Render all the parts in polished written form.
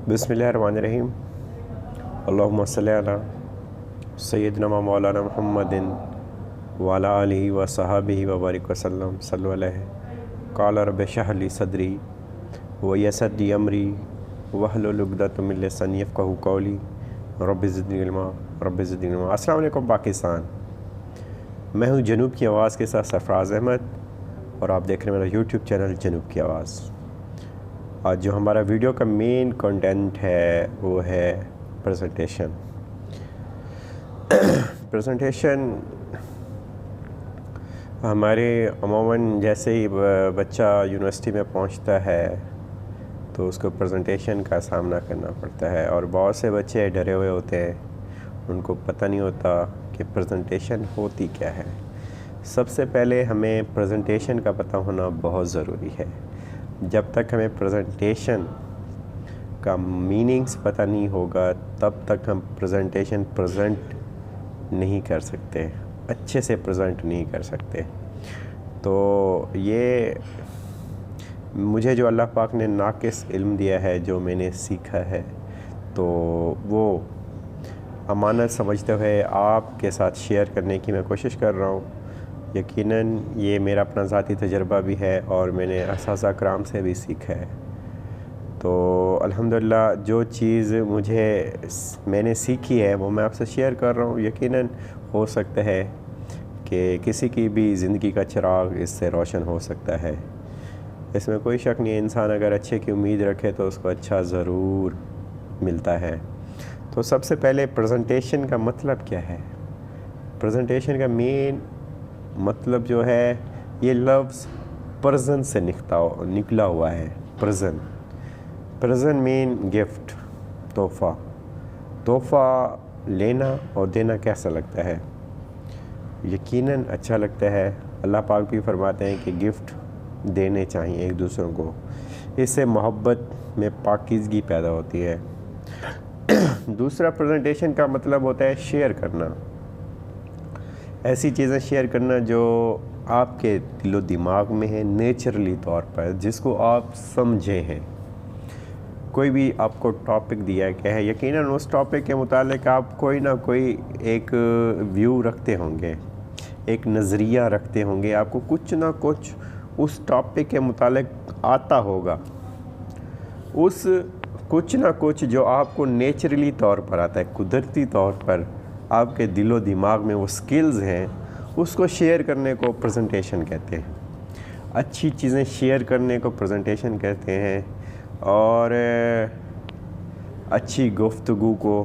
बिस्मिल्लाहिर्रहमानिर्रहीम। अल्लाहुम्मा सल्ली अला सय्यिदिना व मौलाना मुहम्मदिन व अला आलिहि व सहाबिहि व बारिक वसल्लम। सल्लु अलैहि। क़ाल रब्बि इश्रह ली सदरी व यस्सिर ली अमरी वहलुल उक़दतम मिन लिसानी यफ़क़हू क़ौली रब्बि ज़िदनी इल्मा रब्बि ज़िदनी इल्मा। अस्सलामु अलैकुम पाकिस्तान। मैं हूँ जनूब की आवाज़ के साथ सरफराज़ अहमद और आप देख रहे हैं मेरा यूट्यूब चैनल जनूब की आवाज़। आज जो हमारा वीडियो का मेन कंटेंट है वो है प्रेजेंटेशन। प्रेजेंटेशन हमारे अमूमन जैसे ही बच्चा यूनिवर्सिटी में पहुंचता है तो उसको प्रेजेंटेशन का सामना करना पड़ता है और बहुत से बच्चे डरे हुए होते हैं, उनको पता नहीं होता कि प्रेजेंटेशन होती क्या है। सबसे पहले हमें प्रेजेंटेशन का पता होना बहुत ज़रूरी है। जब तक हमें प्रेजेंटेशन का मीनिंग्स पता नहीं होगा तब तक हम प्रेजेंटेशन प्रेजेंट नहीं कर सकते, अच्छे से प्रेजेंट नहीं कर सकते। तो ये मुझे जो अल्लाह पाक ने नाक़िस इल्म दिया है, जो मैंने सीखा है, तो वो अमानत समझते हुए आपके साथ शेयर करने की मैं कोशिश कर रहा हूँ। यकीनन ये मेरा अपना ज़ाती तजर्बा भी है और मैंने असातिज़ा कराम से भी सीखा है। तो अल्हम्दुलिल्लाह जो चीज़ मैंने सीखी है वो मैं आपसे शेयर कर रहा हूँ। यकीनन हो सकता है कि किसी की भी ज़िंदगी का चिराग इससे रोशन हो सकता है, इसमें कोई शक नहीं है। इंसान अगर अच्छे की उम्मीद रखे तो उसको अच्छा ज़रूर मिलता है। तो सबसे पहले प्रेजेंटेशन का मतलब क्या है? प्रेजेंटेशन का मेन मतलब जो है, ये लफ्ज़ प्रेज़ेंट से निकला हुआ है। प्रेज़ेंट मीन गिफ्ट, तोहफ़ा लेना और देना कैसा लगता है? यकीनन अच्छा लगता है। अल्लाह पाक भी फरमाते हैं कि गिफ्ट देने चाहिए एक दूसरों को, इससे मोहब्बत में पाकीज़गी पैदा होती है। दूसरा, प्रेजेंटेशन का मतलब होता है शेयर करना, ऐसी चीज़ें शेयर करना जो आपके दिलो दिमाग में है नेचुरली तौर पर, जिसको आप समझे हैं। कोई भी आपको टॉपिक दिया गया है, यकीनन उस टॉपिक के मुतालिक आप कोई ना कोई एक व्यू रखते होंगे, एक नज़रिया रखते होंगे, आपको कुछ ना कुछ उस टॉपिक के मुतालिक आता होगा। उस कुछ ना कुछ जो आपको नेचुरली तौर पर आता है, कुदरती तौर पर आपके दिलो दिमाग में वो स्किल्स हैं, उसको शेयर करने को प्रेजेंटेशन कहते हैं। अच्छी चीज़ें शेयर करने को प्रेजेंटेशन कहते हैं और अच्छी गुफ्तगू को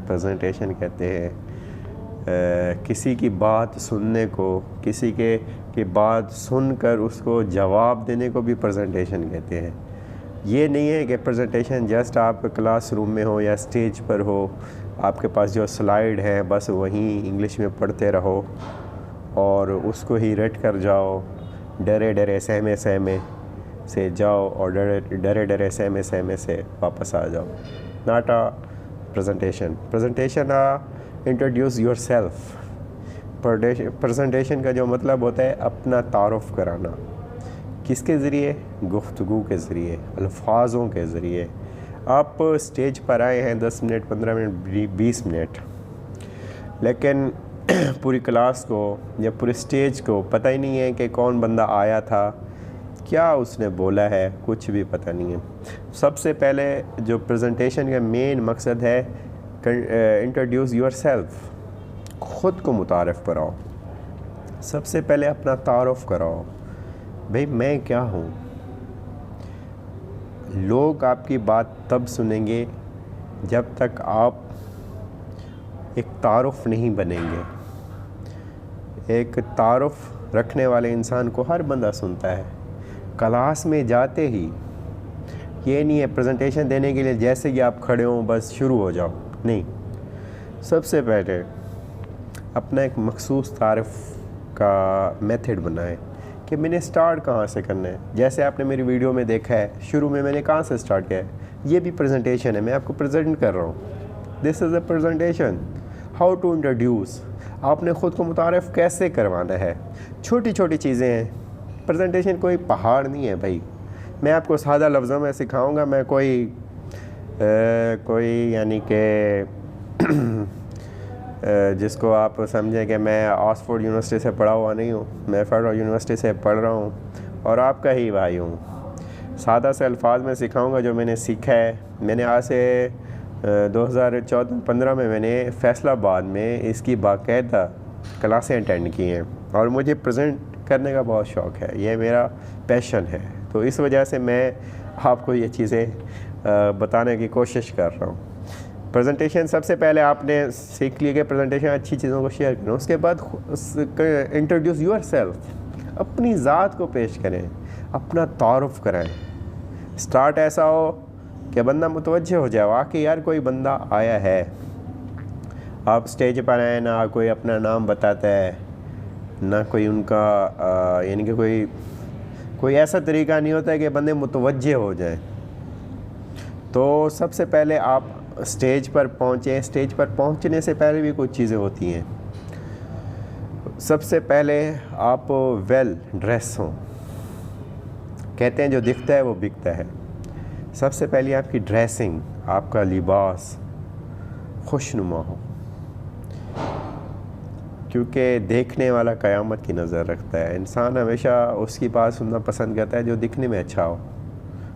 प्रेजेंटेशन कहते हैं। किसी की बात सुनने को, किसी की बात सुनकर उसको जवाब देने को भी प्रेजेंटेशन कहते हैं। ये नहीं है कि प्रेजेंटेशन जस्ट आप क्लासरूम में हो या स्टेज पर हो, आपके पास जो स्लाइड है बस वहीं इंग्लिश में पढ़ते रहो और उसको ही रट कर जाओ, डरे डरे सहमे सहमे से जाओ और डरे डरे सहमे सहमे से वापस आ जाओ। Not a presentation. Presentation introduce your self. Presentation का जो मतलब होता है अपना तारुफ कराना। किसके ज़रिए? गुफ्तगू के ज़रिए, अल्फाज़ों के ज़रिए। आप स्टेज पर आए हैं 10 मिनट, 15 मिनट, 20 मिनट, लेकिन पूरी क्लास को या पूरे स्टेज को पता ही नहीं है कि कौन बंदा आया था, क्या उसने बोला है, कुछ भी पता नहीं है। सबसे पहले जो प्रेजेंटेशन का मेन मकसद है, इंट्रोड्यूस योर सेल्फ, ख़ुद को मुतारफ़ कराओ। सबसे पहले अपना तारुफ कराओ, भाई मैं क्या हूँ। लोग आपकी बात तब सुनेंगे जब तक आप एक तारुफ नहीं बनेंगे। एक तारुफ रखने वाले इंसान को हर बंदा सुनता है। क्लास में जाते ही ये नहीं है प्रेजेंटेशन देने के लिए जैसे कि आप खड़े हों बस शुरू हो जाओ, नहीं। सबसे पहले अपना एक मखसूस तारुफ का मेथड बनाएं कि मैंने स्टार्ट कहाँ से करना है। जैसे आपने मेरी वीडियो में देखा है, शुरू में मैंने कहाँ से स्टार्ट किया है। ये भी प्रेजेंटेशन है, मैं आपको प्रेजेंट कर रहा हूँ। This is a presentation. How to introduce, आपने ख़ुद को मुतारफ़ कैसे करवाना है। छोटी छोटी चीज़ें हैं। प्रेजेंटेशन कोई पहाड़ नहीं है भाई। मैं आपको सादा लफ्ज़ों में सिखाऊंगा, मैं कोई कोई यानी कि जिसको आप समझें कि मैं ऑक्सफोर्ड यूनिवर्सिटी से पढ़ा हुआ नहीं हूँ, मैं फेडरल यूनिवर्सिटी से पढ़ रहा हूँ और आपका ही भाई हूँ। सादा से अल्फाज में सिखाऊंगा जो मैंने सीखा है। मैंने आज से 2014-15 में मैंने फैसलाबाद में इसकी बाकायदा क्लासें अटेंड की हैं और मुझे प्रेजेंट करने का बहुत शौक़ है, ये मेरा पैशन है। तो इस वजह से मैं आपको ये चीज़ें बताने की कोशिश कर रहा हूँ। प्रेजेंटेशन सबसे पहले आपने सीख ली कि प्रेजेंटेशन अच्छी चीज़ों को शेयर करें, उसके बाद इंट्रोड्यूस योरसेल्फ, अपनी ज़ात को पेश करें, अपना तारुफ कराएं। स्टार्ट ऐसा हो कि बंदा मुतवज्जे हो जाए, वाकई यार कोई बंदा आया है। आप स्टेज पर आए ना कोई अपना नाम बताता है ना कोई उनका यानी कि कोई ऐसा तरीका नहीं होता है कि बंदे मुतवज्जे हो जाए। तो सबसे पहले आप स्टेज पर पहुँचें। स्टेज पर पहुँचने से पहले भी कुछ चीज़ें होती हैं। सबसे पहले आप वेल ड्रेस हों। कहते हैं जो दिखता है वो बिकता है। सबसे पहले आपकी ड्रेसिंग, आपका लिबास खुशनुमा हो, क्योंकि देखने वाला क़यामत की नज़र रखता है। इंसान हमेशा उसकी बात सुनना पसंद करता है जो दिखने में अच्छा हो।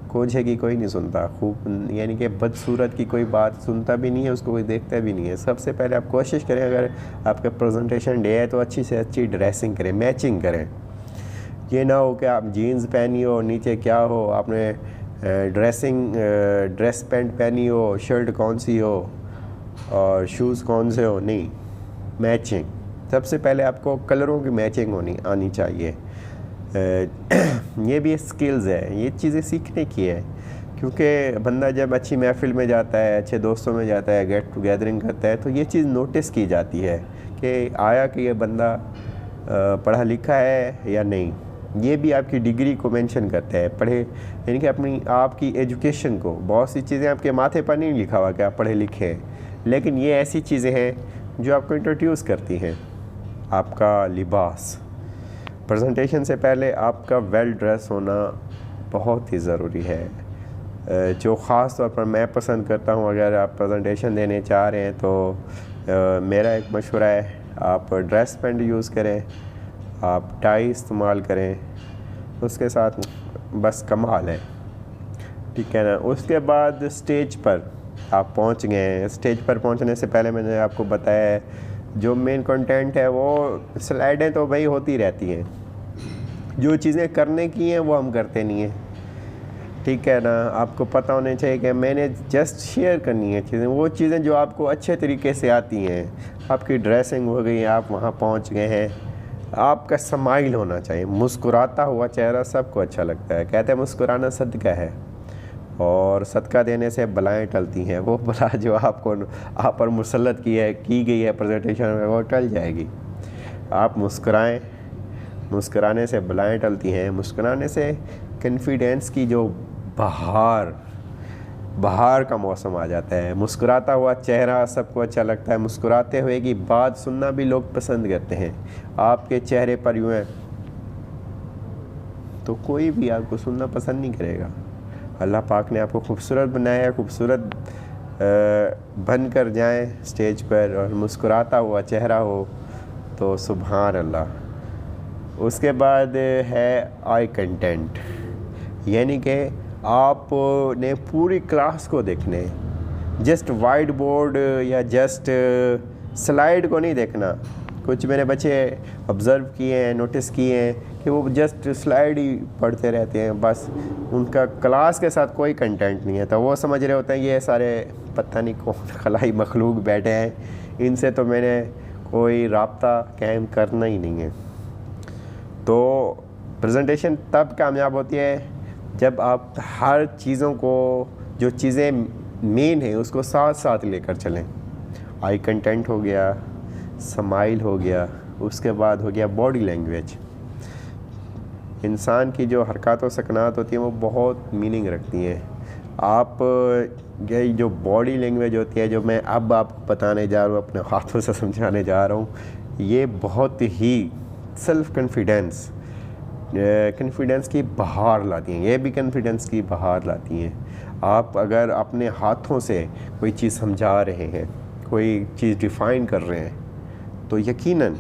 कोझे की कोई नहीं सुनता, खूब यानी कि बदसूरत की कोई बात सुनता भी नहीं है, उसको कोई देखता भी नहीं है। सबसे पहले आप कोशिश करें, अगर आपका प्रेजेंटेशन डे है तो अच्छी से अच्छी ड्रेसिंग करें, मैचिंग करें। ये ना हो कि आप जीन्स पहनी हो नीचे क्या हो, आपने ड्रेस पैंट पहनी हो, शर्ट कौन सी हो और शूज़ कौन से हो, नहीं, मैचिंग। सबसे पहले आपको कलरों की मैचिंग आनी चाहिए। ये भी स्किल्स है, ये चीज़ें सीखने की है, क्योंकि बंदा जब अच्छी महफिल में जाता है, अच्छे दोस्तों में जाता है, गेट टुगेदरिंग करता है, तो ये चीज़ नोटिस की जाती है कि आया कि ये बंदा पढ़ा लिखा है या नहीं। ये भी आपकी डिग्री को मेंशन करता है, पढ़े यानी कि अपनी आपकी एजुकेशन को। बहुत सी चीज़ें आपके माथे पर नहीं लिखा हुआ कि आप पढ़े लिखे हैं, लेकिन ये ऐसी चीज़ें हैं जो आपको इंट्रोड्यूस करती हैं। आपका लिबास, प्रेजेंटेशन से पहले आपका वेल ड्रेस होना बहुत ही ज़रूरी है। जो ख़ास तौर पर मैं पसंद करता हूँ, अगर आप प्रेजेंटेशन देने चाह रहे हैं तो मेरा एक मशवरा है, आप ड्रेस पैंट यूज़ करें, आप टाई इस्तेमाल करें, उसके साथ बस कमाल है, ठीक है ना। उसके बाद स्टेज पर आप पहुंच गए हैं। स्टेज पर पहुंचने से पहले मैंने आपको बताया है जो मेन कंटेंट है वो स्लाइडें तो भाई होती रहती हैं, जो चीज़ें करने की हैं वो हम करते नहीं हैं, ठीक है ना। आपको पता होना चाहिए कि मैंने जस्ट शेयर करनी है चीज़ें, वो चीज़ें जो आपको अच्छे तरीके से आती हैं। आपकी ड्रेसिंग हो गई, आप वहाँ पहुँच गए हैं, आपका स्माइल होना चाहिए। मुस्कुराता हुआ चेहरा सबको अच्छा लगता है। कहते हैं मुस्कुराना सदका है और सदका देने से बलाएं टलती हैं। वो बला जो आप पर मुसल्लत की गई है प्रेजेंटेशन में, वो टल जाएगी। आप मुस्कुराएं, मुस्कुराने से बलाएं टलती हैं। मुस्कुराने से कॉन्फिडेंस की जो बहार का मौसम आ जाता है। मुस्कुराता हुआ चेहरा सबको अच्छा लगता है। मुस्कुराते हुए की बात सुनना भी लोग पसंद करते हैं। आपके चेहरे पर यूँ है तो कोई भी आपको सुनना पसंद नहीं करेगा। अल्लाह पाक ने आपको खूबसूरत बनाया है, खूबसूरत बनकर जाएं स्टेज पर और मुस्कुराता हुआ चेहरा हो तो सुभान अल्लाह। उसके बाद है आई कंटेंट, यानी कि आपने पूरी क्लास को देखने, जस्ट वाइट बोर्ड या जस्ट स्लाइड को नहीं देखना। कुछ मेरे बच्चे ऑब्ज़र्व किए हैं, नोटिस किए हैं कि वो जस्ट स्लाइड ही पढ़ते रहते हैं, बस उनका क्लास के साथ कोई कंटेंट नहीं है। तो वो समझ रहे होते हैं ये सारे पता नहीं कौन खलाई मखलूक बैठे हैं, इनसे तो मैंने कोई राब्ता कायम करना ही नहीं है। तो प्रेजेंटेशन तब कामयाब होती है जब आप हर चीज़ों को, जो चीज़ें मेन हैं उसको साथ साथ लेकर चलें। आई कंटेंट हो गया, स्माइल हो गया, उसके बाद हो गया बॉडी लैंग्वेज। इंसान की जो हरकत व सकनात होती हैं वो बहुत मीनिंग रखती हैं। आप ये जो बॉडी लैंग्वेज होती है, जो मैं अब आपको बताने जा रहा हूँ, अपने हाथों से समझाने जा रहा हूँ, ये बहुत ही सेल्फ़ कॉन्फिडेंस कॉन्फिडेंस की बहार लाती हैं, ये भी कॉन्फिडेंस की बहार लाती हैं। आप अगर अपने हाथों से कोई चीज़ समझा रहे हैं, कोई चीज़ डिफ़ाइन कर रहे हैं, तो यकीनन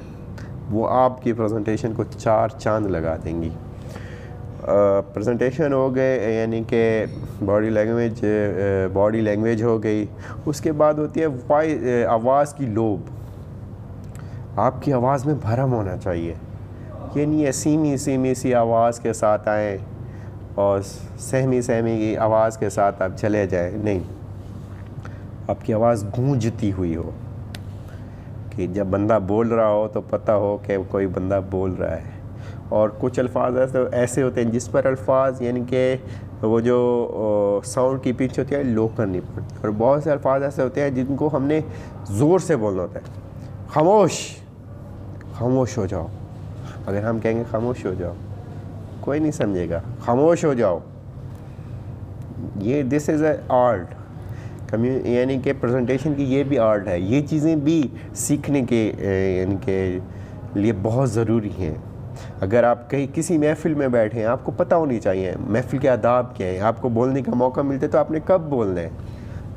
वो आपकी प्रेजेंटेशन को 4 चांद लगा देंगी। प्रेजेंटेशन हो गए, यानी कि बॉडी लैंग्वेज हो गई। उसके बाद होती है आवाज़ की लोब। आपकी आवाज़ में भरम होना चाहिए, ये नहीं है सीमी सी आवाज़ के साथ आएँ और सहमी की आवाज़ के साथ आप चले जाएं। नहीं, आपकी आवाज़ गूंजती हुई हो कि जब बंदा बोल रहा हो तो पता हो कि कोई बंदा बोल रहा है। और कुछ अल्फाज ऐसे होते हैं जिस पर अल्फाज यानी कि वो जो साउंड की पिच होती है लो करनी पड़ती है, और बहुत से अल्फाज ऐसे होते हैं जिनको हमने ज़ोर से बोलना होता है। खामोश हो जाओ। अगर हम कहेंगे खामोश हो जाओ, कोई नहीं समझेगा। खामोश हो जाओ, ये दिस इज़ अ आर्ट। यानी कि प्रेजेंटेशन की ये भी आर्ट है। ये चीज़ें भी सीखने के यानी के लिए बहुत ज़रूरी हैं। अगर आप कहीं किसी महफ़िल में बैठे हैं, आपको पता होनी चाहिए महफ़िल के आदाब क्या है। आपको बोलने का मौका मिलता है तो आपने कब बोलना है,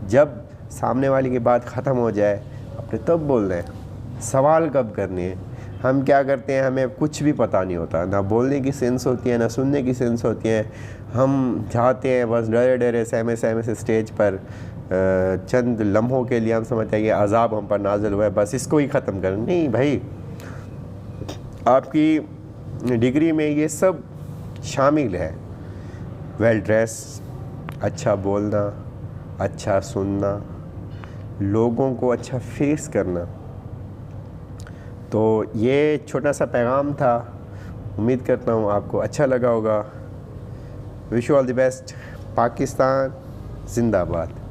जब सामने वाले की बात ख़त्म हो जाए आपने तब बोलना है। सवाल कब करने हैं। हम क्या करते हैं, हमें कुछ भी पता नहीं होता, ना बोलने की सेंस होती है ना सुनने की सेंस होती है। हम चाहते हैं बस डरे सहमे से स्टेज पर चंद लम्हों के लिए हम समझते हैं कि अज़ाब हम पर नाज़िल हुआ है, बस इसको ही ख़त्म करें। नहीं भाई, आपकी डिग्री में ये सब शामिल है। वेल ड्रेस, अच्छा बोलना, अच्छा सुनना, लोगों को अच्छा फेस करना। तो ये छोटा सा पैगाम था, उम्मीद करता हूँ आपको अच्छा लगा होगा। Wish you all the best. Pakistan जिंदाबाद।